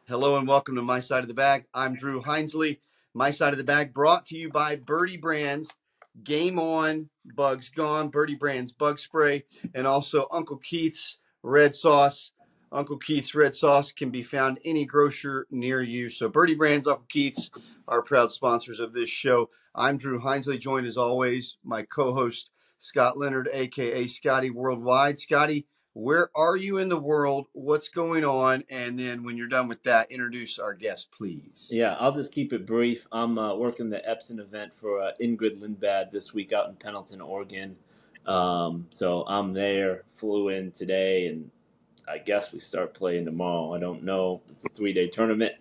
Hello and welcome to My Side of the Bag. I'm Drew Hinesley. My Side of the Bag brought to you by Birdie Brands. Game on, bugs gone. Birdie Brands bug spray, and also Uncle Keith's red sauce. Uncle Keith's red sauce can be found any grocer near you. So Birdie Brands, Uncle Keith's are proud sponsors of this show. I'm Drew Hinesley, joined as always my co-host Scott Leonard, aka Scotty Worldwide. Scotty, where are you in the world? What's going on? And then when you're done with that, introduce our guest, please. Yeah, I'll just keep it brief. I'm working the Epson event for Ingrid Lindbad this week out in Pendleton, Oregon. So I'm there, flew in today, and I guess we start playing tomorrow. I don't know. It's a 3-day tournament.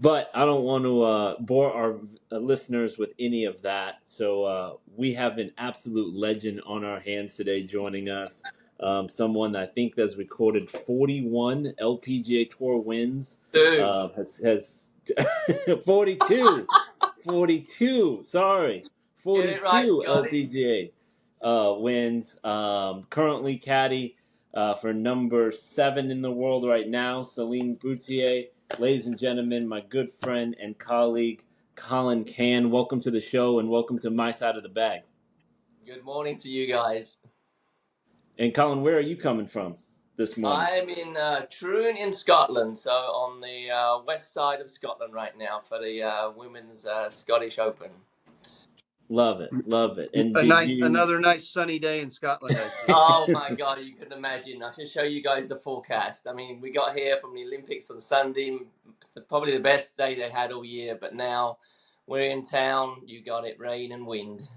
But I don't want to bore our listeners with any of that. So we have an absolute legend on our hands today joining us. Someone I think that's recorded 41 LPGA Tour wins. Dude. Has 42. 42. Sorry. Get it right, 42 Scotty. LPGA wins. Currently caddy for number 7 in the world right now, Celine Boutier. Ladies and gentlemen, my good friend and colleague, Colin Cann. Welcome to the show and welcome to My Side of the Bag. Good morning to you guys. And Colin, where are you coming from this morning? I'm in Troon in Scotland, so on the west side of Scotland right now for the Women's Scottish Open. Love it, love it. And Another nice sunny day in Scotland, I see. Oh my God, you can imagine. I should show you guys the forecast. I mean, we got here from the Olympics on Sunday, probably the best day they had all year, but now we're in town. You got it, rain and wind.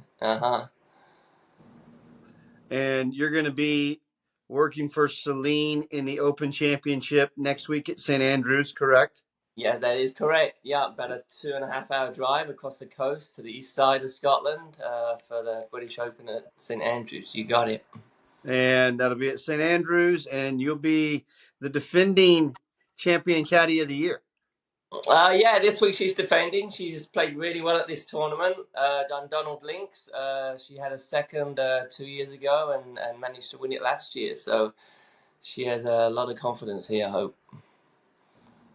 And you're going to be working for Celine in the Open Championship next week at St. Andrews, correct? Yeah, that is correct. Yeah, about a 2.5 hour drive across the coast to the east side of Scotland for the British Open at St Andrews. You got it. And that'll be at St. Andrews, and you'll be the defending champion caddy of the year. Yeah, this week she's defending. She's played really well at this tournament. Done Donald Links. She had a second 2 years ago and managed to win it last year. So she has a lot of confidence here, I hope.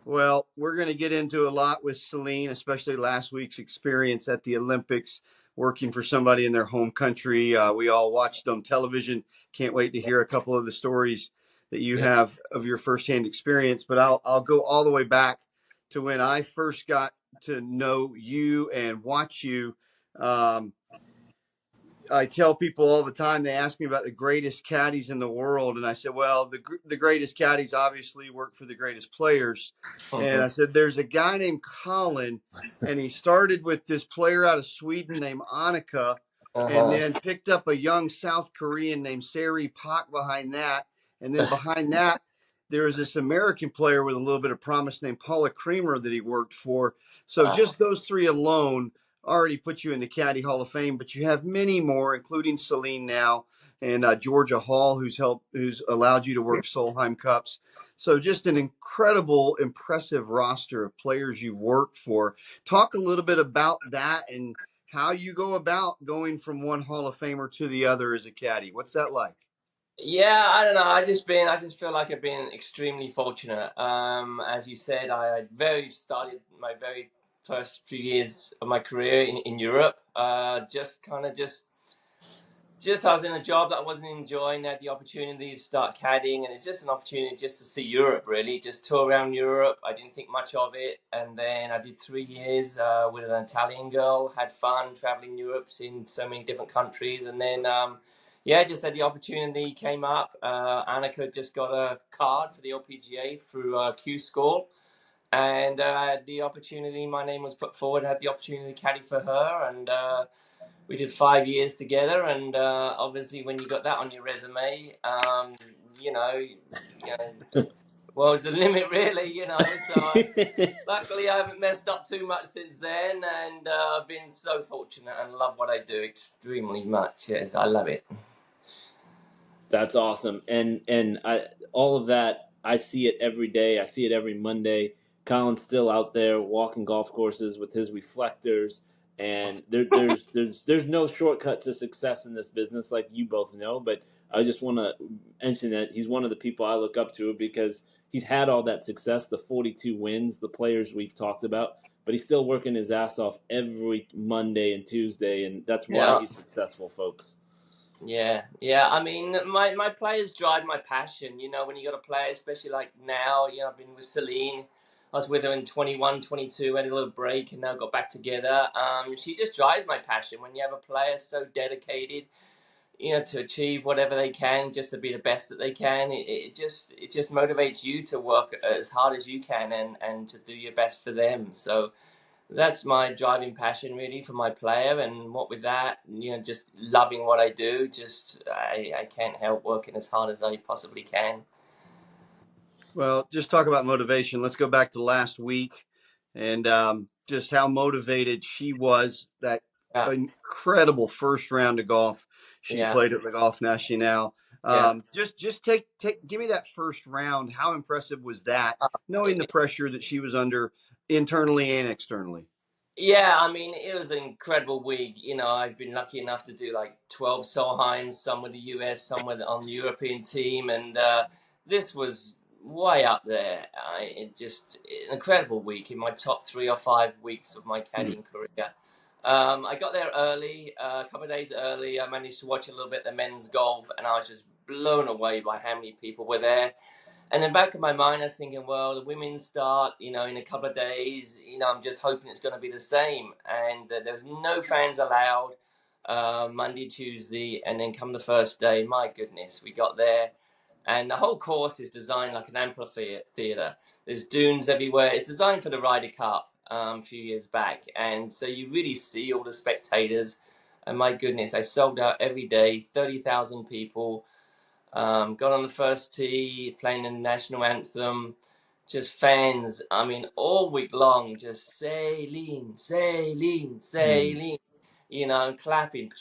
Well, we're going to get into a lot with Celine, especially last week's experience at the Olympics, working for somebody in their home country. We all watched on television. Can't wait to hear a couple of the stories that you have of your firsthand experience. But I'll go all the way back to when I first got to know you and watch you. I tell people all the time, they ask me about the greatest caddies in the world. And I said, well, the greatest caddies obviously work for the greatest players. And I said, there's a guy named Colin, and he started with this player out of Sweden named Annika, and then picked up a young South Korean named Sari Pak behind that. And then behind that, there was this American player with a little bit of promise named Paula Creamer that he worked for. So just those three alone already put you in the Caddy Hall of Fame, but you have many more, including Celine now and Georgia Hall, who's allowed you to work Solheim Cups. So just an incredible, impressive roster of players you've worked for. Talk a little bit about that and how you go about going from one Hall of Famer to the other as a caddy. What's that like? Yeah, I don't know. I just feel like I've been extremely fortunate. As you said, I started my very first few years of my career in Europe. Just I was in a job that I wasn't enjoying. I had the opportunity to start caddying, and it's just an opportunity just to see Europe, really, just tour around Europe. I didn't think much of it, and then I did 3 years with an Italian girl. Had fun traveling Europe, seeing so many different countries, and then. Just had the opportunity came up. Annika just got a card for the LPGA through Q School, and I had the opportunity. My name was put forward. I had the opportunity to caddy for her, and we did 5 years together. And obviously, when you got that on your resume, well, it's the limit, really. So luckily, I haven't messed up too much since then, and I've been so fortunate and love what I do extremely much. Yes, I love it. That's awesome. And all of that, I see it every day. I see it every Monday. Colin's still out there walking golf courses with his reflectors. And there's no shortcut to success in this business, like you both know. But I just want to mention that he's one of the people I look up to because he's had all that success, the 42 wins, the players we've talked about, but he's still working his ass off every Monday and Tuesday, and that's why Yeah. he's successful, folks. Yeah. I mean, my players drive my passion. You know, when you got a player, especially like now, you know, I've been with Celine. I was with her in 21, 22, had a little break, and now got back together. She just drives my passion. When you have a player so dedicated, you know, to achieve whatever they can, just to be the best that they can, it just motivates you to work as hard as you can and to do your best for them. So that's my driving passion really for my player, and what with that, you know, just loving what I do, just I can't help working as hard as I possibly can. Well, just talk about motivation. Let's go back to last week and just how motivated she was. That Yeah, incredible first round of golf she yeah, played at the Golf National. yeah. Just give me that first round. How impressive was that? Knowing the pressure that she was under internally and externally. Yeah, I mean, it was an incredible week. You know, I've been lucky enough to do like 12 Solheims, some with the US, some with on the European team, and this was way up there. It just an incredible week in my top 3 or 5 weeks of my caddying career. I got there early, a couple of days early. I managed to watch a little bit of the men's golf, and I was just blown away by how many people were there. And in the back of my mind, I was thinking, well, the women start, you know, in a couple of days. You know, I'm just hoping it's going to be the same. And there was no fans allowed Monday, Tuesday, and then come the first day. My goodness, we got there. And the whole course is designed like an amphitheater. There's dunes everywhere. It's designed for the Ryder Cup a few years back. And so you really see all the spectators. And my goodness, I sold out every day, 30,000 people. Got on the first tee, playing the national anthem. Just fans, I mean, all week long, just sailing, sailing, sailing, you know, and clapping,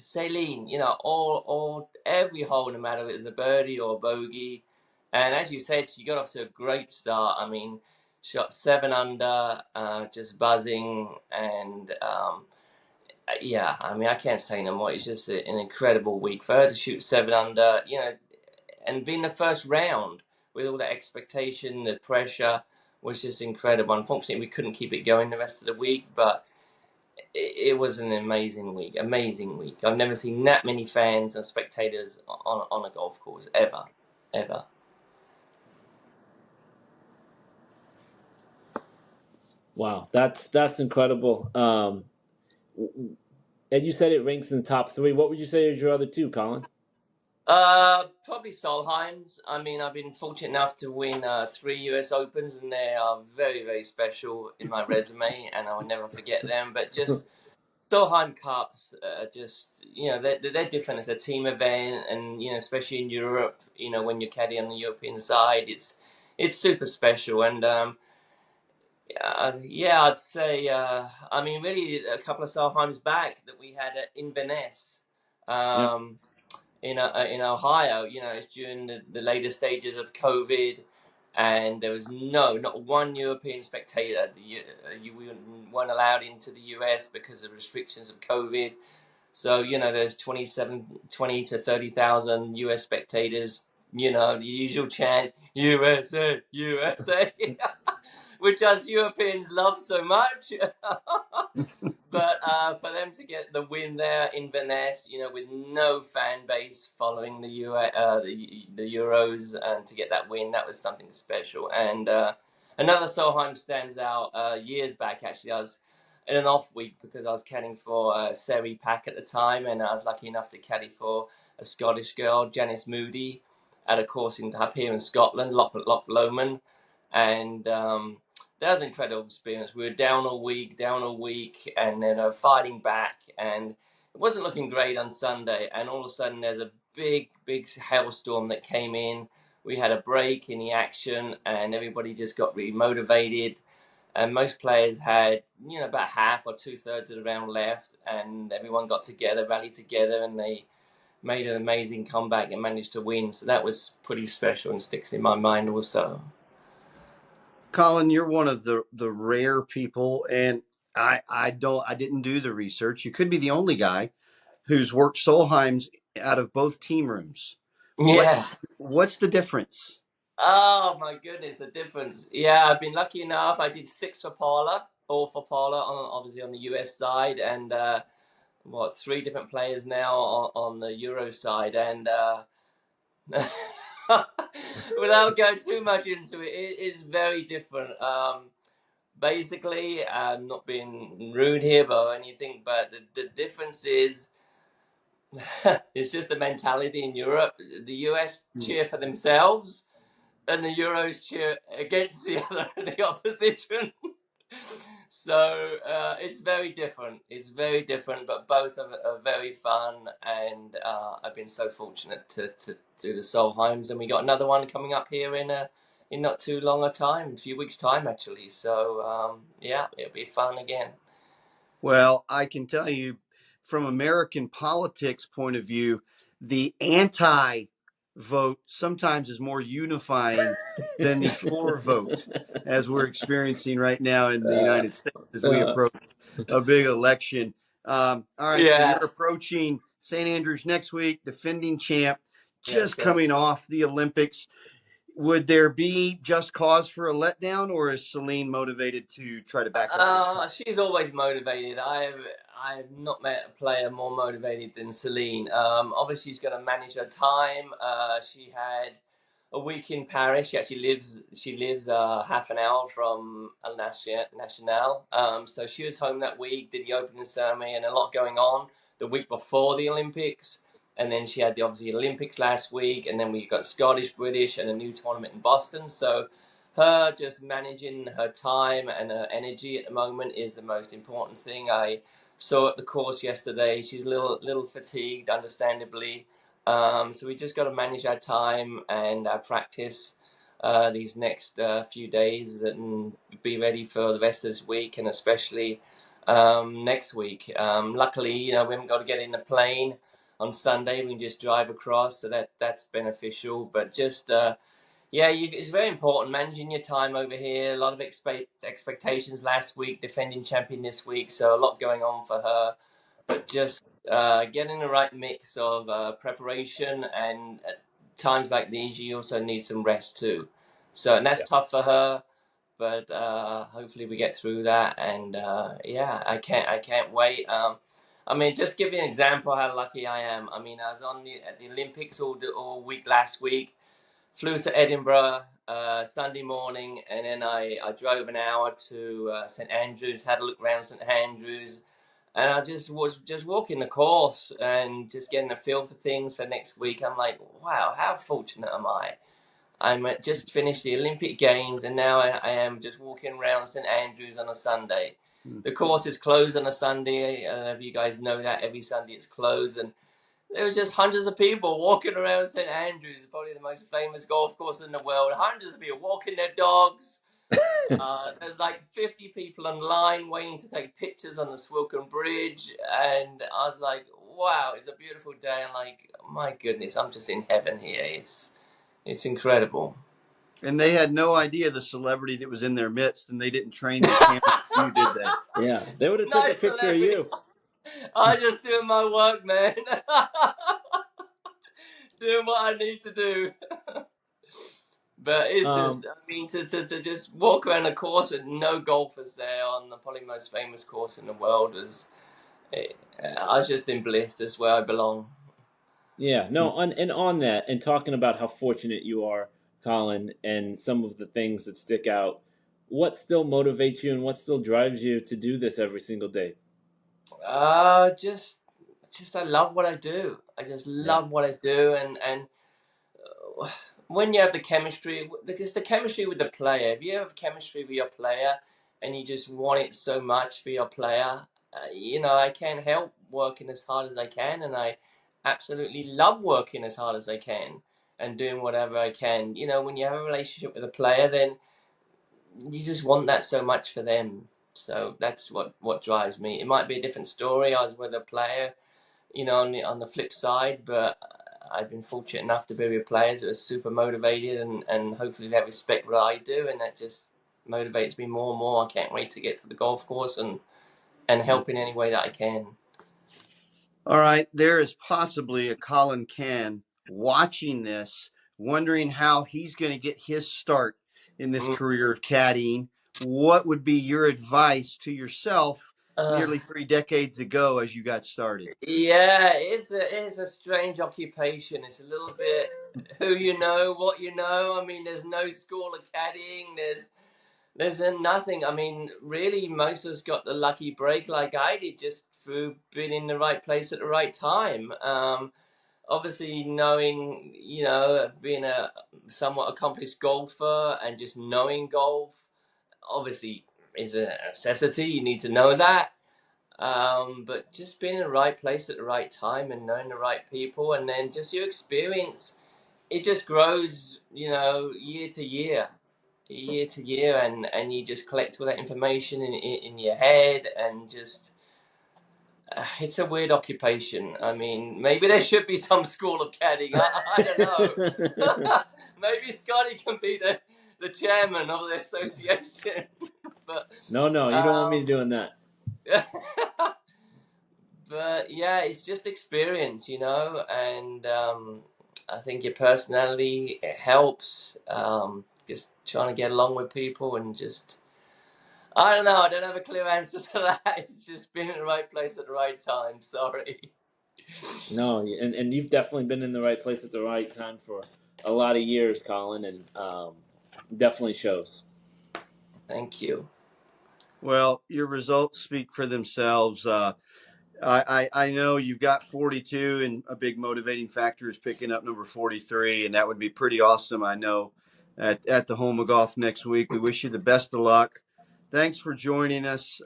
sailing, you know, all, every hole, no matter if it was a birdie or a bogey. And as you said, you got off to a great start. I mean, shot 7 under, just buzzing, and yeah, I mean, I can't say no more. It's just an incredible week for her to shoot 7 under, you know, and being the first round with all the expectation, the pressure was just incredible. Unfortunately, we couldn't keep it going the rest of the week, but it was an amazing week. Amazing week. I've never seen that many fans and spectators on a golf course ever, ever. Wow, that's incredible. And you said it ranks in the top three. What would you say is your other two, Colin? Probably Solheim's. I mean, I've been fortunate enough to win 3 US Opens, and they are very, very special in my resume, and I will never forget them. But just Solheim Cups, just you know, they're different. It's a team event, and you know, especially in Europe, you know, when you're caddy on the European side, it's super special. And yeah, I'd say, I mean, really, a couple of Solheims back that we had at Inverness. Yeah. In Ohio, you know, it's during the later stages of COVID, and there was not one European spectator. You weren't allowed into the US because of restrictions of COVID. So, you know, there's 20 to 30,000 US spectators, you know, the usual chant, USA, USA, which us Europeans love so much. But for them to get the win there in Venice, you know, with no fan base following the Euros, and to get that win, that was something special. And another Solheim stands out. Years back, actually, I was in an off week because I was caddying for Seri Pack at the time, and I was lucky enough to caddy for a Scottish girl, Janice Moody, at a course up here in Scotland, Loch Lomond, and that was an incredible experience. We were down all week, and then fighting back, and it wasn't looking great on Sunday. And all of a sudden, there's a big hailstorm that came in. We had a break in the action, and everybody just got really motivated. And most players had, you know, about half or 2/3 of the round left, and everyone got together, rallied together, and they made an amazing comeback and managed to win. So that was pretty special and sticks in my mind also. Colin, you're one of the rare people, and I didn't do the research. You could be the only guy who's worked Solheim's out of both team rooms. Yeah. What's the difference? Oh my goodness, the difference. Yeah, I've been lucky enough. I did 6 for Paula, all for Paula, obviously on the US side, and 3 different players now on the Euro side, and without going too much into it, it is very different. Basically, I'm not being rude here or anything, but the difference is it's just the mentality in Europe. The US cheer for themselves, and the Euros cheer against the other, the opposition. So it's very different. It's very different, but both are very fun. And I've been so fortunate to do the Solheims, and we got another one coming up here in not too long a time, a few weeks' time actually. So yeah, it'll be fun again. Well, I can tell you from American politics point of view, the anti vote sometimes is more unifying than the for vote, as we're experiencing right now in the United States as we approach a big election. All right, so you're Yeah. approaching St. Andrews next week, defending champ, Yes, just sir. coming off the Olympics. Would there be just cause for a letdown, or is Celine motivated to try to back up this cup? She's always motivated. I've not met a player more motivated than Celine. Obviously, she's going to manage her time. She had a week in Paris. She lives half an hour from El Nacional. So she was home that week. Did the opening ceremony and a lot going on the week before the Olympics. And then she had the obviously Olympics last week, and then we got Scottish, British, and a new tournament in Boston. So her just managing her time and her energy at the moment is the most important thing. I saw at the course yesterday. She's a little fatigued, understandably. So we just got to manage our time and our practice these next few days and be ready for the rest of this week and especially next week. Luckily, we haven't got to get in the plane on Sunday. We can just drive across, so that's beneficial. But just yeah, it's very important managing your time over here. A lot of expectations last week, defending champion this week, so a lot going on for her. But just getting the right mix of preparation and at times like these, you also need some rest too. So, and that's tough for her, but hopefully we get through that. And yeah, I can't wait. I mean, just give you an example how lucky I am. I mean, I was at the Olympics all week last week. Flew to Edinburgh Sunday morning, and then I drove an hour to St Andrews, had a look around St Andrews, and I just was just walking the course and just getting a feel for things for next week. I'm like, wow, how fortunate am I? I'm just finished the Olympic Games, and now I am just walking around St Andrews on a Sunday. The course is closed on a Sunday. I don't know if you guys know that every Sunday it's closed, and there was just hundreds of people walking around St Andrews, probably the most famous golf course in the world. Hundreds of people walking their dogs. There's like 50 people online waiting to take pictures on the Swilcan Bridge, and I was like, "Wow, it's a beautiful day." And like, my goodness, I'm just in heaven here. It's incredible. And they had no idea the celebrity that was in their midst, and they didn't train their cameras for you, did they? Yeah, they would have took a Nice picture of celebrity. you. I just doing my work, man. Doing what I need to do. But it's just, I mean, to just walk around the course with no golfers there on the probably most famous course in the world I was just in bliss. That's where I belong. Yeah, no, on that, and talking about how fortunate you are, Colin, and some of the things that stick out, what still motivates you and what still drives you to do this every single day? Just I love what I do. I just Yeah, love what I do, and when you have the chemistry, because the chemistry with the player, if you have chemistry with your player, and you just want it so much for your player, I can't help working as hard as I can, and I absolutely love working as hard as I can and doing whatever I can. When you have a relationship with a player, then you just want that so much for them. So that's what drives me. It might be a different story. I was with a player, on the flip side, but I've been fortunate enough to be with players that are super motivated and hopefully they respect what I do, and that just motivates me more and more. I can't wait to get to the golf course and help in any way that I can. All right, there is possibly a Colin Cann watching this wondering how he's going to get his start in this Mm. career of caddying. What would be your advice to yourself Uh, nearly 3 decades ago as you got started? yeah, it is a strange occupation. It's a little bit who you know, what you know. I mean, there's no school of caddying. There's nothing. I mean, really, most of us got the lucky break like I did, just through being in the right place at the right time. Obviously, knowing, being a somewhat accomplished golfer and just knowing golf, obviously, is a necessity. You need to know that. But just being in the right place at the right time and knowing the right people, and then just your experience, it just grows, year to year, and you just collect all that information in your head, and just it's a weird occupation. I mean, maybe there should be some school of caddying. I don't know. Maybe Scotty can be the chairman of the association. But No, you don't want me doing that. but yeah, it's just experience, and I think your personality, it helps. Just trying to get along with people, and just I don't know. I don't have a clear answer to that. It's just being in the right place at the right time. Sorry. No, and you've definitely been in the right place at the right time for a lot of years, Colin, and definitely shows. Thank you. Well, your results speak for themselves. I know you've got 42, and a big motivating factor is picking up number 43, and that would be pretty awesome. I know at the Home of Golf next week. We wish you the best of luck. Thanks for joining us.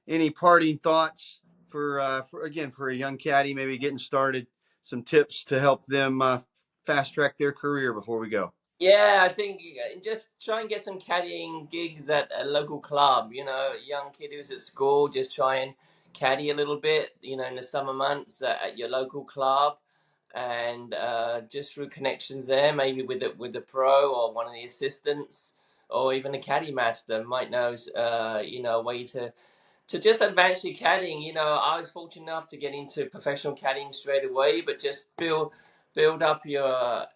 Any parting thoughts for a young caddy maybe getting started? Some tips to help them fast track their career before we go. Yeah, I think just try and get some caddying gigs at a local club. A young kid who's at school, just try and caddy a little bit. In the summer months at your local club, and just through connections there, maybe with the pro or one of the assistants, or even a caddy master might know, a way to just advance your caddying. I was fortunate enough to get into professional caddying straight away, but just build up your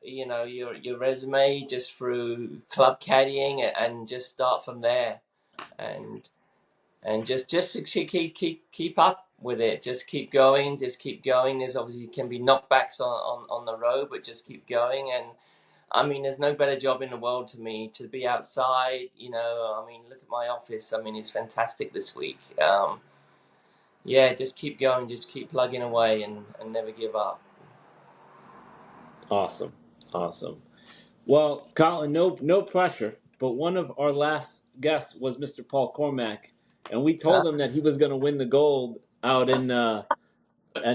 resume just through club caddying, and just start from there, and just to keep up with it. Just keep going. There's obviously can be knockbacks on the road, but just keep going. And I mean, there's no better job in the world to me to be outside. I mean, look at my office. I mean, it's fantastic this week. Yeah, just keep going, just keep plugging away, and never give up. Awesome. Well, Colin, no pressure, but one of our last guests was Mr. Paul Cormack, and we told him that he was going to win the gold out in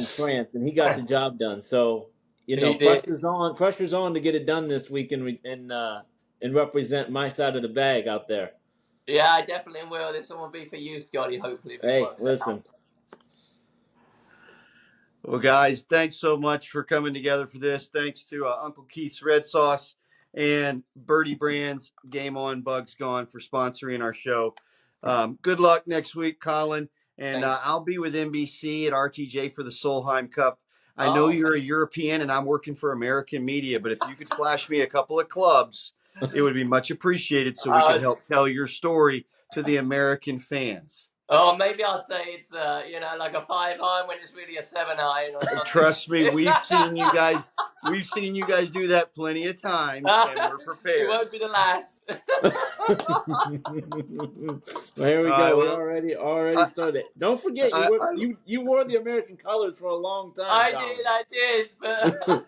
France, and he got the job done. So, He did. pressure's on to get it done this week and represent my side of the bag out there. Yeah, I definitely will. This one will be for you, Scotty, hopefully, if it Hey, works listen. out. Well, guys, thanks so much for coming together for this. Thanks to Uncle Keith's Red Sauce and Birdie Brands Game On Bugs Gone for sponsoring our show. Good luck next week, Colin. And Thanks. I'll be with NBC at RTJ for the Solheim Cup. I know Oh, you're a European and I'm working for American media, but if you could flash me a couple of clubs, it would be much appreciated so we could help tell your story to the American fans. oh, maybe I'll say it's like a 5-iron when it's really a 7-iron or something. Trust me, we've seen you guys do that plenty of times, and we're prepared. It won't be the last. Well, here we go. We already started. Don't forget, you wore the American colors for a long time. I did, but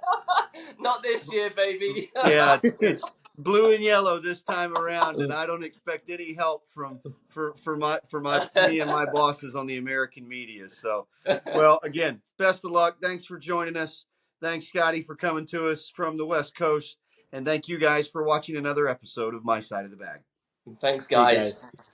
not this year, baby. Yeah, it's blue and yellow this time around, and I don't expect any help for me and my bosses on the American media. So, well, again, best of luck. Thanks for joining us. Thanks, Scotty, for coming to us from the West Coast, and thank you guys for watching another episode of My Side of the Bag. Thanks, guys. See you guys.